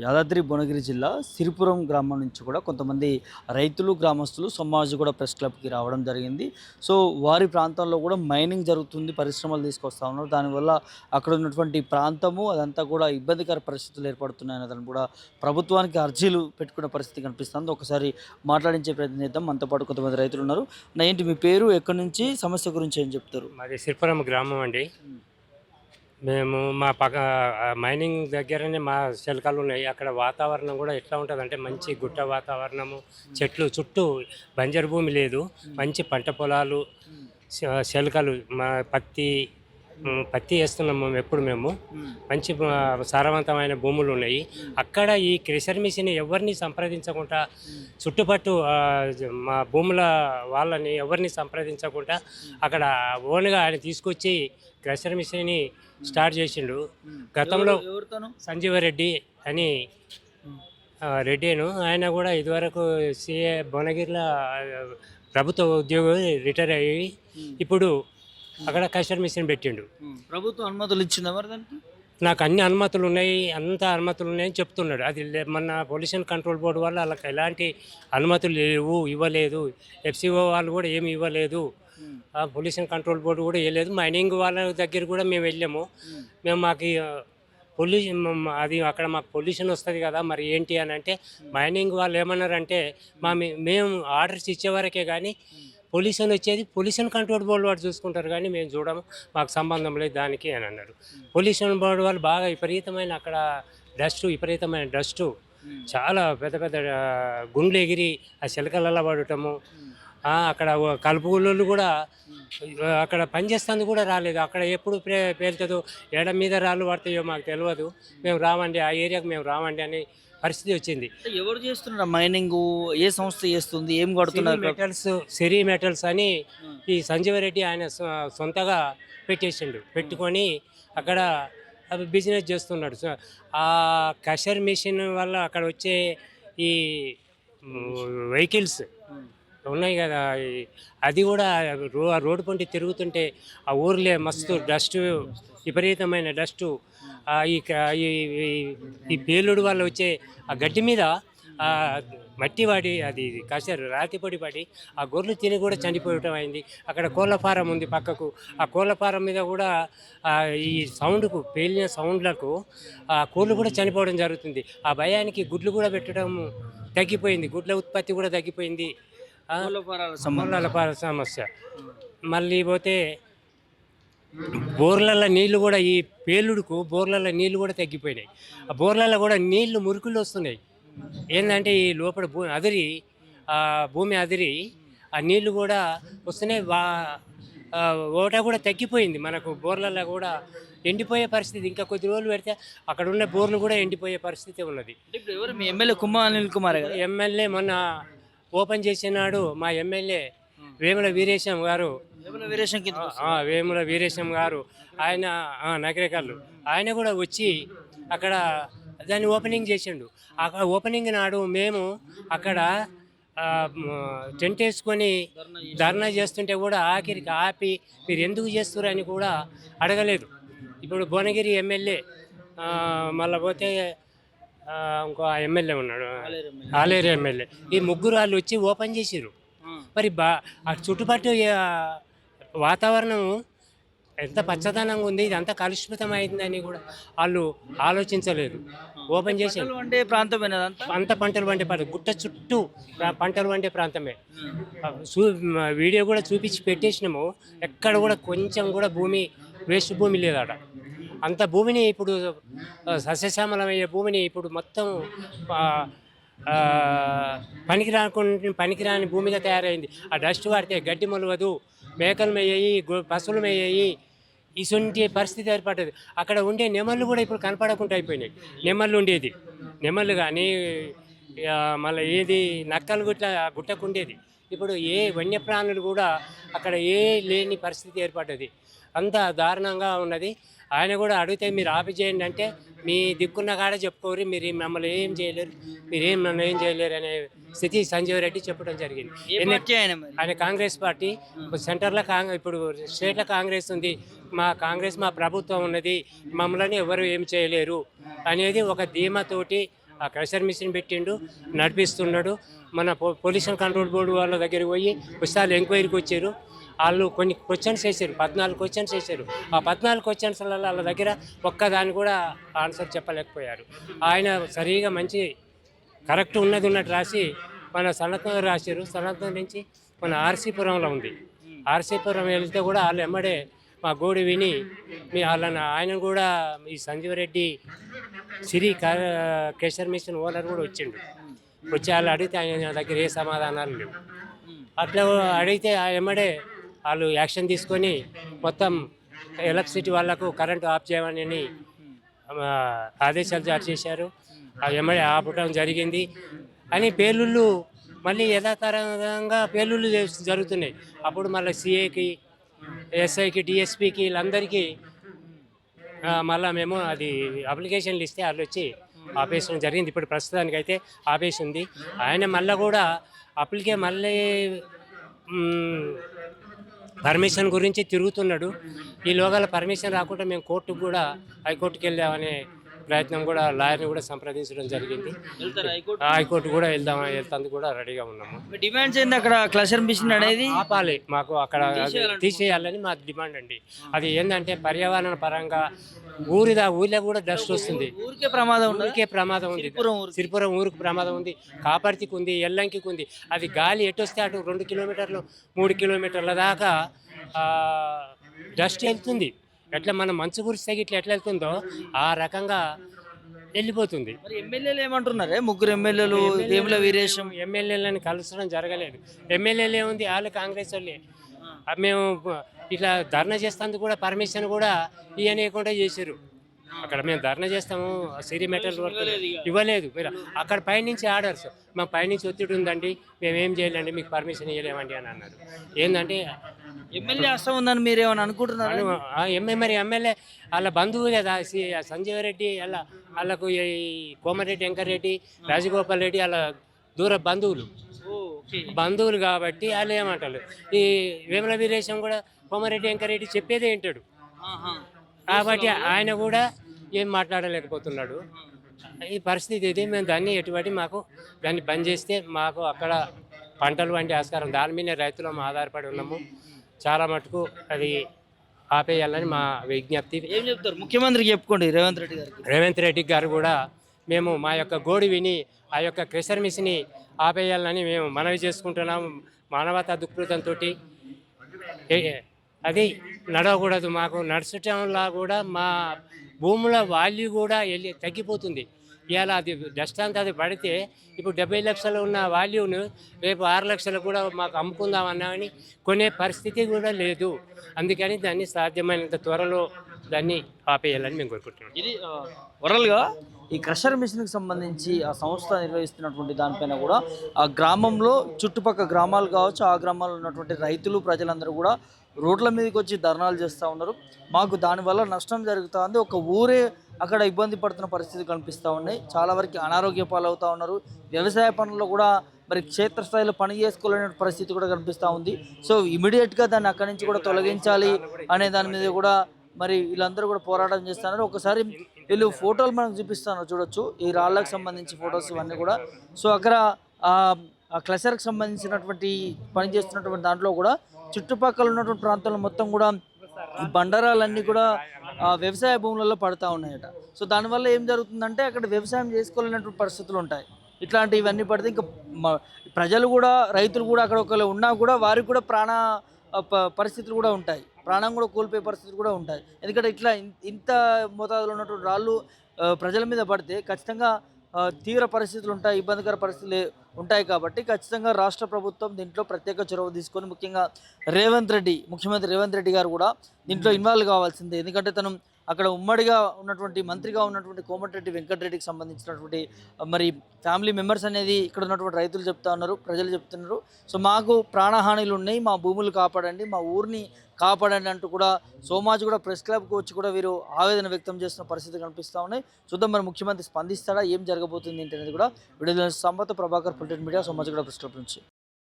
యాదాద్రి భువనగిరి జిల్లా సిరిపురం గ్రామం నుంచి కూడా కొంతమంది రైతులు, గ్రామస్తులు సమాజ్ కూడా ప్రెస్ క్లబ్‌కి రావడం జరిగింది. సో, వారి ప్రాంతాల్లో కూడా మైనింగ్ జరుగుతుంది. పరిశ్రమలు తీసుకొస్తా ఉన్నారు. దానివల్ల అక్కడ ఉన్నటువంటి ప్రాంతము అదంతా కూడా ఇబ్బందికర పరిస్థితులు ఏర్పడుతున్నాయన్నదని కూడా ప్రభుత్వానికి అర్జీలు పెట్టుకునే పరిస్థితి కనిపిస్తుంది. ఒకసారి మాట్లాడించే ప్రయత్నం చేద్దాం. మనతో పాటు కొంతమంది రైతులు ఉన్నారు. ఏంటి మీ పేరు? ఎక్కడి నుంచి? సమస్య గురించి ఏం చెప్తారు? మాది సిరిపురం గ్రామం అండి. మేము మా మైనింగ్ దగ్గరనే మా శిల్కలు ఉన్నాయి. అక్కడ వాతావరణం కూడా ఎట్లా ఉంటుందంటే మంచి గుట్ట వాతావరణము, చెట్లు చుట్టూ బంజరు భూమి లేదు, మంచి పంట పొలాలు, శిల్కలు. మా పత్తి వేస్తున్నాము మేము మంచి సారవంతమైన భూములు ఉన్నాయి. అక్కడ ఈ క్రెషర్ మిషన్ ఎవరిని సంప్రదించకుండా, చుట్టుపట్టు మా భూముల వాళ్ళని ఎవరిని సంప్రదించకుండా అక్కడ ఓన్గా ఆయన తీసుకొచ్చి క్రెషర్ మిషన్ని స్టార్ట్ చేసిండు. గతంలో సంజీవరెడ్డి అని రెడ్డిను ఆయన కూడా ఇదివరకు సిఏ భువనగిరిలో ప్రభుత్వ ఉద్యోగం రిటైర్ అయ్యి ఇప్పుడు అక్కడ క్రెషర్ మిషన్ పెట్టిండు. ప్రభుత్వం అనుమతులు ఇచ్చిందా మరి దానికి? నాకు అన్ని అనుమతులు ఉన్నాయి, అంత అనుమతులు ఉన్నాయని చెప్తున్నాడు. అది మొన్న పొల్యూషన్ కంట్రోల్ బోర్డు వల్ల వాళ్ళకి ఎలాంటి అనుమతులు లేవు, ఇవ్వలేదు. ఎఫ్సిఓ వాళ్ళు కూడా ఏమి ఇవ్వలేదు. పొల్యూషన్ కంట్రోల్ బోర్డు కూడా ఇవ్వలేదు. మైనింగ్ వాళ్ళ దగ్గర కూడా మేము వెళ్ళాము. మాకు పొల్యూషన్ అది అక్కడ మాకు పొల్యూషన్ వస్తుంది కదా, మరి ఏంటి అని అంటే మైనింగ్ వాళ్ళు ఏమన్నారంటే మేము ఆర్డర్స్ ఇచ్చేవరకే కానీ పొల్యూషన్ వచ్చేది పొల్యూషన్ కంట్రోల్ బోర్డు వాళ్ళు చూసుకుంటారు, కానీ మేము చూడము, మాకు సంబంధం లేదు దానికి అని అన్నారు. పొల్యూషన్ బోర్డు వాళ్ళు బాగా విపరీతమైన అక్కడ విపరీతమైన డస్టు, చాలా పెద్ద పెద్ద గుండ్లు ఎగిరి ఆ చిలకలలో పడటము. అక్కడ కలుపుగోళ్ళు కూడా అక్కడ పనిచేస్తుంది కూడా రాలేదు. అక్కడ ఎప్పుడు పేలుతుందో, ఎడ మీద రాళ్ళు పడతాయో మాకు తెలియదు. మేము రామండి, ఆ ఏరియాకు మేము రామండి అని పరిస్థితి వచ్చింది. ఎవరు చేస్తున్నారు మైనింగ్? ఏ సంస్థ చేస్తుంది? ఏం కొడుతున్నారు? సిరి మెటల్స్ అని ఈ సంజీవరెడ్డి ఆయన సొంతగా పెట్టుకొని అక్కడ బిజినెస్ చేస్తున్నాడు. ఆ క్రషర్ మిషన్ వల్ల అక్కడ వచ్చే ఈ వెహికల్స్ ఉన్నాయి కదా, అది కూడా రోడ్డు పొంటి తిరుగుతుంటే ఆ ఊర్లే మస్తు డస్ట్, విపరీతమైన డస్టు. ఈ పేలుడు వల్ల వచ్చే ఆ గడ్డి మీద మట్టి వాడి, అది కాసేరు రాతిపొడి పడి ఆ గొర్రెలు తిని కూడా చనిపోవటం అయింది. అక్కడ కోళ్ళ ఫారం ఉంది పక్కకు. ఆ కోళ్ళ ఫారం మీద కూడా ఈ సౌండ్కు, పేలిన సౌండ్లకు ఆ కోళ్ళు కూడా చనిపోవడం జరుగుతుంది. ఆ భయానికి గుడ్లు కూడా పెట్టడం తగ్గిపోయింది, గుడ్ల ఉత్పత్తి కూడా తగ్గిపోయింది. సమస్య. మళ్ళీ పోతే బోర్లలో నీళ్లు కూడా, ఈ పేలుడుకు బోర్లలో నీళ్లు కూడా తగ్గిపోయినాయి. ఆ బోర్లలో కూడా నీళ్లు మురుకులు వస్తున్నాయి. ఏంటంటే ఈ లోపల భూమి అదిరి ఆ నీళ్లు కూడా వస్తున్నాయి. ఓట కూడా తగ్గిపోయింది. మనకు బోర్లలో కూడా ఎండిపోయే పరిస్థితి. ఇంకా కొద్ది రోజులు పెడితే అక్కడ ఉన్న బోర్లు కూడా ఎండిపోయే పరిస్థితి ఉన్నది. ఇప్పుడు ఎవరు మీ ఎమ్మెల్యే? అనిల్ కుమార్ ఎమ్మెల్యే మొన్న ఓపెన్ చేసినాడు మా ఎమ్మెల్యే వేముల వీరేశం గారు. వేముల వీరేశం గారు ఆయన నగరేకల్లు ఆయన కూడా వచ్చి అక్కడ దాన్ని ఓపెనింగ్ చేసిండు. అక్కడ ఓపెనింగ్ నాడు మేము అక్కడ టెంట్ వేసుకొని ధర్నా చేస్తుంటే కూడా ఆఖరికి ఆపి మీరు ఎందుకు చేస్తున్నారు అని కూడా అడగలేదు. ఇప్పుడు భువనగిరి ఎమ్మెల్యే, మళ్ళీ పోతే ఇంకో ఎమ్మెల్యే ఉన్నాడు, ఆలేరు ఎమ్మెల్యే, ఈ ముగ్గురు వాళ్ళు వచ్చి ఓపెన్ చేసిర్రు. మరి ఆ చుట్టుపక్కల వాతావరణం ఎంత పచ్చదనంగా ఉంది, ఇదంతా కలుషితం అయిందని కూడా వాళ్ళు ఆలోచించలేదు. ఓపెన్ చేసి అంటే ప్రాంతమే అంత పంటలు పండే గుట్ట చుట్టూ పంటలు పండే ప్రాంతమే. వీడియో కూడా చూపించి పెట్టేసినాము. ఎక్కడ కూడా కొంచెం కూడా వేస్ట్ భూమి లేదట. అంత భూమిని ఇప్పుడు సస్యశ్యామలమయ్యే భూమిని ఇప్పుడు మొత్తం పనికిరాని భూమిగా తయారైంది. ఆ డస్ట్ వాడితే గడ్డి మొలవదు, మేకలు మేయ్యాయి, పశువులు మేయ్యాయి, ఇటువంటి పరిస్థితి ఏర్పడ్డది. అక్కడ ఉండే నెమళ్ళు కూడా ఇప్పుడు కనపడకుండా అయిపోయినాయి. నెమళ్ళు కానీ మళ్ళీ ఏది నక్కలు గుట్టకుండేది. ఇప్పుడు ఏ వన్యప్రాణులు కూడా అక్కడ లేని పరిస్థితి ఏర్పడ్డది. అంత దారుణంగా ఉన్నది. ఆయన కూడా అడిగితే మీరు ఆపి చేయండి అంటే మీ దిక్కున్న కాడ చెప్పుకోరు, మీరు మమ్మల్ని ఏం చేయలేరు, మీరేం నన్ను ఏం చేయలేరు అనే స్థితి సంజీవ్ రెడ్డి చెప్పడం జరిగింది. ఆయన కాంగ్రెస్ పార్టీ, సెంటర్లో ఇప్పుడు స్టేట్లో కాంగ్రెస్ ఉంది, మా ప్రభుత్వం ఉన్నది, మమ్మల్ని ఎవరు ఏం చేయలేరు అనేది ఒక ధీమాతోటి ఆ క్రషర్ మిషన్ పెట్టిండు, నడిపిస్తున్నాడు. మన పొల్యూషన్ కంట్రోల్ బోర్డు వాళ్ళ దగ్గరికి పోయి పుస్తకాలు ఎంక్వైరీకి వచ్చారు. వాళ్ళు కొన్ని క్వశ్చన్స్ వేసారు, 14 క్వశ్చన్స్ వేసారు. ఆ 14 క్వశ్చన్స్లలో వాళ్ళ దగ్గర ఒక్కదాని కూడా ఆన్సర్ చెప్పలేకపోయారు. ఆయన సరిగా మంచి కరెక్ట్ ఉన్నట్టు రాసి మన సనత్నగర్ రాశారు. సనత్నగర్ నుంచి మన ఆర్సీపురంలో ఉంది. ఆర్సీపురం వెళ్తే కూడా వాళ్ళు ఎమ్మడే మా గోడు విని ఆయన కూడా ఈ సంజీవరెడ్డి సిరి క్రెషర్ మిషన్ ఓనర్ కూడా వచ్చిండు. వచ్చి వాళ్ళు అడిగితే ఆయన దగ్గర ఏ సమాధానాలు లేవు. అట్లా అడిగితే ఎమ్మడే వాళ్ళు యాక్షన్ తీసుకొని మొత్తం ఎలక్ట్రిసిటీ వాళ్ళకు కరెంటు ఆఫ్ చేయమని ఆదేశాలు జారీ చేశారు. అవి ఎమ్మడే ఆపటం జరిగింది అని పేలుళ్ళు మళ్ళీ యథాతరంగా పేలుళ్ళు జరుగుతున్నాయి. అప్పుడు మళ్ళీ సిఐకి, ఎస్ఐకి, డిఎస్పికి వీళ్ళందరికీ మళ్ళీ మేము అది అప్లికేషన్లు ఇస్తే వాళ్ళు వచ్చి ఆపేషన్ జరిగింది. ఇప్పుడు ప్రస్తుతానికి అయితే ఆపేసి ఉంది. ఆయన మళ్ళీ కూడా మళ్ళీ పర్మిషన్ గురించి తిరుగుతున్నాడు. ఈ లోగాల పర్మిషన్ రాకుండా మేము కోర్టుకు కూడా హైకోర్టుకి వెళ్దామనే ప్రయత్నం కూడా లాయర్ని కూడా సంప్రదించడం జరిగింది. హైకోర్టు కూడా వెళ్తాందుకు కూడా రెడీగా ఉన్నాము. డిమాండ్స్ ఏంది అక్కడ క్లషర్ మిషన్ అనేది ఆపాలి, మాకు అక్కడ తీసేయాలని మా డిమాండ్ అండి. అది ఏంటంటే పర్యావరణ పరంగా ఊరిలో కూడా డస్ట్ వస్తుంది. ఊరికే ప్రమాదం ఉంది. సిరిపురం ఊరికి ప్రమాదం ఉంది, కాపర్తికి ఉంది, ఎల్లంకి ఉంది. అది గాలి ఎటొస్తే అటు 2 కిలోమీటర్లు 3 కిలోమీటర్ల దాకా డస్ట్ వెళ్తుంది. ఎట్లా మనం మంచు కురిస్తే ఇట్లా ఎట్లా వెళ్తుందో ఆ రకంగా వెళ్ళిపోతుంది. ఎమ్మెల్యేలు ఏమంటున్నారే? 3 ఎమ్మెల్యేలు వేముల వీరేశం ఎమ్మెల్యేలను కలుసడం జరగలేదు. ఎమ్మెల్యేలు ఏముంది, వాళ్ళు కాంగ్రెస్ వాళ్ళే. మేము ఇట్లా ధర్నా చేస్తాందుకు కూడా పర్మిషన్ కూడా ఇవ్వనీయకుండా చేశారు. అక్కడ మేము ధర్నా చేస్తాము, సిరి మెటల్ వర్క్ ఇవ్వలేదు. మీరు అక్కడ పైనుంచి ఆర్డర్స్, మా పైనుంచి ఒత్తిడి ఉందండి, మేమేం చేయాలండి, మీకు పర్మిషన్ ఇవ్వలేమండి అని అన్నారు. ఏంటంటే ఎమ్మెల్యే అస్తం ఉందని మీరు ఏమని అనుకుంటున్నారు? మరి ఎమ్మెల్యే వాళ్ళ బంధువు కదా సంజీవ రెడ్డి, వాళ్ళకు ఈ కోమరెడ్డి వెంకరెడ్డి, రాజగోపాల్ రెడ్డి వాళ్ళ దూర బంధువులు కాబట్టి వాళ్ళు ఏమంటారు. ఈ వేముల వీరేశం కూడా కోమరెడ్డి వెంకరెడ్డి చెప్పేదే వింటాడు కాబట్టి ఆయన కూడా ఏం మాట్లాడలేకపోతున్నాడు. ఈ పరిస్థితి ఇది. మేము దాన్ని దాన్ని బంద్ చేస్తే మాకు అక్కడ పంటలు వంటి ఆస్కారం, దాని మీద రైతులం ఆధారపడి ఉన్నాము. చాలా మటుకు అది ఆపేయాలని మా విజ్ఞప్తి. ఏం చెప్తారు ముఖ్యమంత్రికి? చెప్పుకోండి రేవంత్ రెడ్డి గారు కూడా మేము మా యొక్క గోడు విని ఆ యొక్క క్రెషర్ మిషన్ని ఆపేయాలని మేము మనవి చేసుకుంటున్నాము. మానవతా దృక్పథంతో అది నడవకూడదు. మాకు నడచటంలా కూడా మా భూముల వాల్యూ కూడా తగ్గిపోతుంది. ఇవాళ అది డస్ట్ అంతా అది పడితే ఇప్పుడు 70 లక్షలు ఉన్న వాల్యూను రేపు 6 లక్షలు కూడా మాకు అమ్ముకుందామన్నా అని కొనే పరిస్థితి కూడా లేదు. అందుకని దాన్ని సాధ్యమైనంత త్వరలో దాన్ని ఆపేయాలని మేము కోరుకుంటున్నాం. ఇది ఓవరాల్గా ఈ క్రషర్ మిషన్కి సంబంధించి ఆ సంస్థ నిర్వహిస్తున్నటువంటి దానిపైన కూడా ఆ గ్రామంలో చుట్టుపక్కల గ్రామాలు కావచ్చు, ఆ గ్రామాల్లో ఉన్నటువంటి రైతులు ప్రజలందరూ కూడా రోడ్ల మీదకి వచ్చి ధర్నాలు చేస్తూ ఉన్నారు. మాకు దానివల్ల నష్టం జరుగుతుంది, ఒక ఊరే అక్కడ ఇబ్బంది పడుతున్న పరిస్థితి కనిపిస్తూ ఉన్నాయి. చాలా వరకు అనారోగ్య పాలవుతూ ఉన్నారు. వ్యవసాయ పనుల్లో కూడా మరి క్షేత్రస్థాయిలో పని చేసుకోలేని పరిస్థితి కూడా కనిపిస్తూ ఉంది. సో ఇమీడియట్గా దాన్ని అక్కడి నుంచి కూడా తొలగించాలి అనే దాని మీద కూడా మరి వీళ్ళందరూ కూడా పోరాటం చేస్తున్నారు. ఒకసారి వీళ్ళు ఫోటోలు మనకు చూపిస్తున్నారు, చూడొచ్చు ఈ రాళ్ళకు సంబంధించి ఫొటోస్ ఇవన్నీ కూడా. సో అక్కడ ఆ క్లస్టర్కి సంబంధించినటువంటి పని చేస్తున్నటువంటి దాంట్లో కూడా చుట్టుపక్కల ఉన్నటువంటి ప్రాంతాల్లో మొత్తం కూడా ఈ బండరాలన్నీ కూడా వ్యవసాయ భూములలో పడుతూ ఉన్నాయట. సో దానివల్ల ఏం జరుగుతుందంటే అక్కడ వ్యవసాయం చేసుకోలేనటువంటి పరిస్థితులు ఉంటాయి. ఇట్లాంటివన్నీ పడితే ఇంకా ప్రజలు కూడా, రైతులు కూడా అక్కడ ఒకవేళ ఉన్నా కూడా వారికి కూడా పరిస్థితులు కూడా ఉంటాయి, ప్రాణం కూడా కోల్పోయే పరిస్థితులు కూడా ఉంటాయి. ఎందుకంటే ఇట్లా ఇంత మోతాదులో ఉన్నటువంటి రాళ్ళు ప్రజల మీద పడితే ఖచ్చితంగా తీవ్ర పరిస్థితులు ఉంటాయి, ఇబ్బందికర పరిస్థితులు ఉంటాయి. కాబట్టి ఖచ్చితంగా రాష్ట్ర ప్రభుత్వం దీంట్లో ప్రత్యేక చొరవ తీసుకొని ముఖ్యంగా ముఖ్యమంత్రి రేవంత్ రెడ్డి గారు కూడా దీంట్లో ఇన్వాల్వ్ కావాల్సిందే. ఎందుకంటే తను అక్కడ ఉమ్మడిగా ఉన్నటువంటి మంత్రిగా ఉన్నటువంటి కోమటిరెడ్డి వెంకటరెడ్డికి సంబంధించినటువంటి మరి ఫ్యామిలీ మెంబర్స్ అనేది ఇక్కడ ఉన్నటువంటి రైతులు చెప్తా ఉన్నారు, ప్రజలు చెప్తున్నారు. సో మాకు ప్రాణహానిలు ఉన్నాయి, మా భూములు కాపాడండి, మా ఊరిని కాపాడండి అంటూ కూడా సోమాజ్ కూడా ప్రెస్ క్లబ్కి వచ్చి కూడా వీరు ఆవేదన వ్యక్తం చేస్తున్న పరిస్థితి కనిపిస్తూ ఉన్నాయి. చూద్దాం మరి ముఖ్యమంత్రి స్పందిస్తాడా, ఏం జరగబోతుంది అనేది కూడా. Video Sampath Prabhakar, political media, Somaj కూడా ప్రెస్ క్లబ్ నుంచి.